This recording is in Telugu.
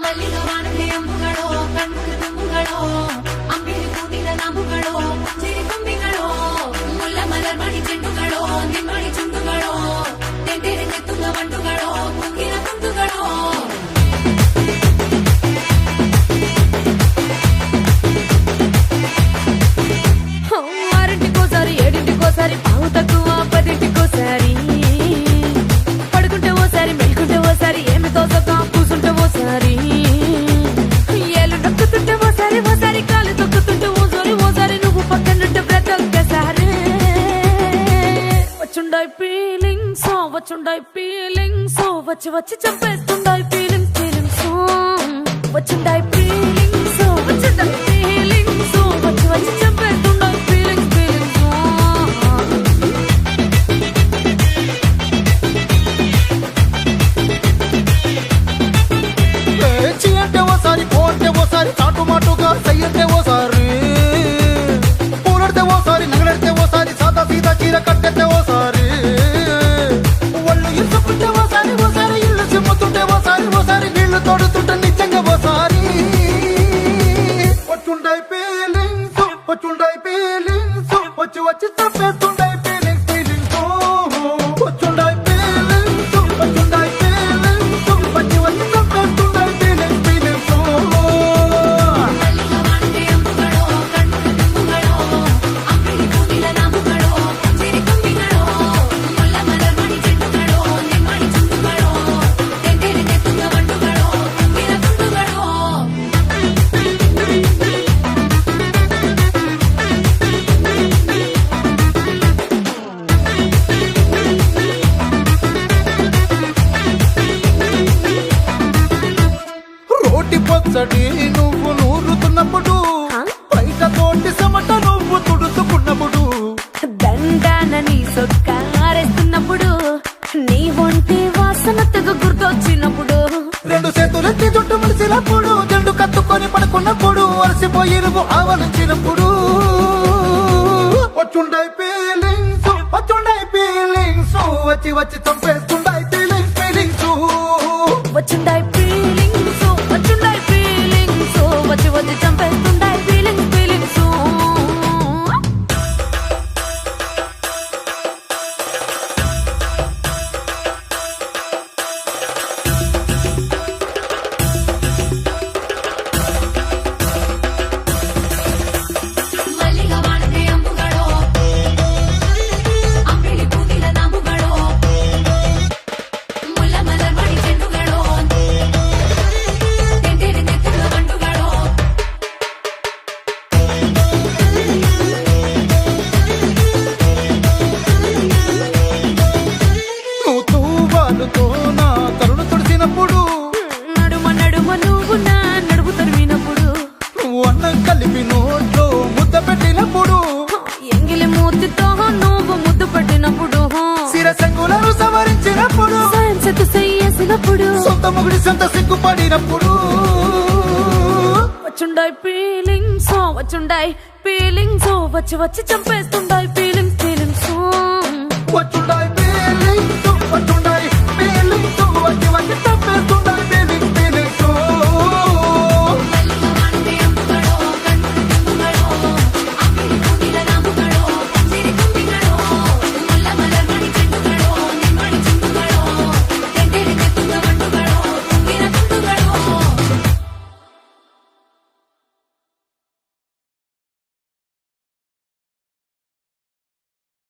ಮಲ್ಲಿಗವಾಣಕ್ಕೆ ಅಂಬುಗಳೋ ಕಣ್ಮುಖ ತುಂಬುಗಳೋ ಅಂಬಿಲಿ ಕೂಡಿದ ನಾಮುಗಳೋ ಚಿರಿ ತುಂಬಿಗಳೋ ಮುಲ್ಲ ಮಲರ್ಮಣಿ ಚೆಂಡುಗಳೋ ನಿಮ್ಮಣಿ ಚುಂಡುಗಳೋ ತೆಂಟೆರೆ ತುಂಗ ಬಂಡುಗಳೋ ಕುಂಗಿನ ತುಂಡುಗಳೋ ఆరింటికోసారి ఏడింటికోసారి పావు తక్కువ పదింటికోసారి పడుకుంటే ఓసారి మెలుకుంటే ఓసారి ఏమి తోసక కూసుంటే ఓసారి ఏళ్ళు నొక్కుతుంటే ఓసారి ఓసారి కాలు తొక్కుతుంటే ఓసారి నువ్వు పక్కనుంటే ప్రతి ఒక్కసారి వచ్చుండాయి ఫీలింగ్స్ వచ్చి వచ్చి చంపేస్తుండాయి ఫీలింగ్స్ వచ్చుండాయి ఫీలింగ్స్ వచ్చి వచ్చి చంపేస్తుండాయి అంటే ఓసారి పోతే ఓసారి చాటుమాటుగా సయ్యంటే ఓసారి పూలడితే ఓసారి నగలడితే ఓసారి సాదా సీదా చీర కట్టెతే ఓసారి ఒళ్ళు ఇసుకుంటే ఓసారి ఇల్లు చిమ్ముతుంటే ఓసారి నీళ్లు తోడుతుంటే నిజంగా ఓసారి వచ్చుండాయి ఫీలింగ్స్ వచ్చి వచ్చి తప్పేస్తుండాయి ఫీలింగ్స్ వచ్చుండాయి ఫీలింగ్స్ వచ్చి వచ్చి తప్పేస్తుండాయి ఫీలింగ్స్ మల్లిగవాణಕ್ಕೆ ಅಂಬುಗಳೋ ಕಣ್ಮುಖ ತುಂಬುಗಳೋ ಅಂಬಿಲಿ ಕೂಡಿದ ನಾಮುಗಳೋ ಚಿರಿ ತುಂಬಿಗಳೋ ಮುಲ್ಲ ಮಲರ್ಮಣಿ ಚೆಂಡುಗಳೋ ನಿಮ್ಮಣಿ ಚುಂಡುಗಳೋ ತೆಂಟೆರೆ ತುಂಗ ಬಂಡುಗಳೋ ಕುಂಗಿನ ತುಂಡುಗಳೋ రోటి పచ్చడి నువ్వు నూరుతున్నప్పుడు బయట తోటి సమట నువ్వు తుడుచుకున్నప్పుడు దండాన నీ సొక్కారేస్తున్నప్పుడు నీ ఒంటి వాసన తెగ గుర్తొచ్చినప్పుడు రెండు చేతులెత్తి చుట్టు మలిసినప్పుడు జండు కత్తుకొని పడుకున్నప్పుడు అలసిపోయి నువ్వు ఆవలించినప్పుడు వచ్చుండాయి ఫీలింగ్స్ వచ్చి వచ్చి చంపేస్తుండాయి ఫీలింగ్స్ వచ్చుండాయి ఫీలింగ్స్ వచ్చి వచ్చి చంపేస్తుండాయి ఫీలింగ్స్ మల్లిగవాణಕ್ಕೆ అంబుಗಳೋ అంಬಿలి ಕೂಡಿದ ನಾಮುಗಳೋ ಮುಲ್ಲ ಮಲರ್ಮಣಿ ಚೆಂಡುಗಳೋ ತೆಂಟೆರೆ ತುಂಗ ಬಂಡುಗಳೋ నువ్వు తూవాలుతో నా కరుణ తుడిసినప్పుడు నడుమ నువ్వు నా నడుపు తరిమినప్పుడు నువ్వు అన్నం కలిపి నోట్లో ముద్ద పెట్టినప్పుడు ఎంగిలి మూతితో నువ్వు ముద్దు పట్టినప్పుడు శిరసంగులను సవరించినప్పుడు సైన్సెత్ చెయ్యేసినప్పుడు సొంత మొగుడి సొంత సిగ్గుపడినప్పుడు వచ్చుండాయి ఫీలింగ్స్ వచ్చి వచ్చి చంపేస్తుండాయి ఫీలింగ్స్